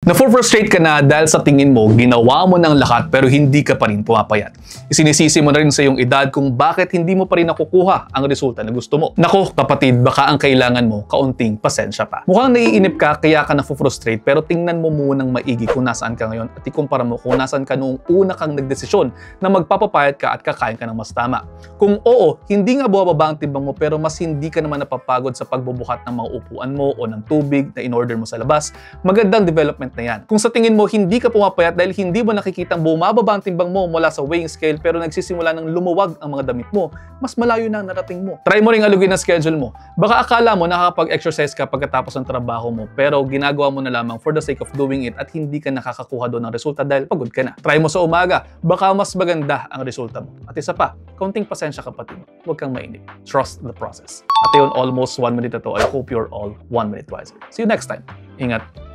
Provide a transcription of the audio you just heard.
Na-frustrate ka na dahil sa tingin mo, ginawa mo ng lahat pero hindi ka pa rin pumapayat. Isinisisi mo na rin sa iyong edad kung bakit hindi mo pa rin nakukuha ang resulta na gusto mo. Nako kapatid, baka ang kailangan mo, kaunting pasensya pa. Mukhang naiinip ka kaya ka na-frustrate pero tingnan mo munang maigi kung nasaan ka ngayon at ikumpara mo kung nasaan ka noong una kang nagdesisyon na magpapapayat ka at kakain ka ng mas tama. Kung oo, hindi nga bumababa ang timbang mo pero mas hindi ka naman napapagod sa pagbubuhat ng mga upuan mo o ng tubig na in-order mo sa labas, magandang development na yan. Kung sa tingin mo hindi ka pumapayat dahil hindi mo nakikitang bumababa ang timbang mo mula sa weighing scale pero nagsisimula ng lumuwag ang mga damit mo, mas malayo na ang narating mo. Try mo ring alugin ang schedule mo. Baka akala mo nakakapag-exercise ka pagkatapos ng trabaho mo pero ginagawa mo na lamang for the sake of doing it at hindi ka nakakakuha doon ng resulta dahil pagod ka na. Try mo sa umaga, baka mas maganda ang resulta mo. At isa pa, kaunting pasensya kapatid, huwag kang mainip. Trust the process. At yun, almost 1 minute na to. I hope you're all 1 minute wiser. See you next time. Ingat.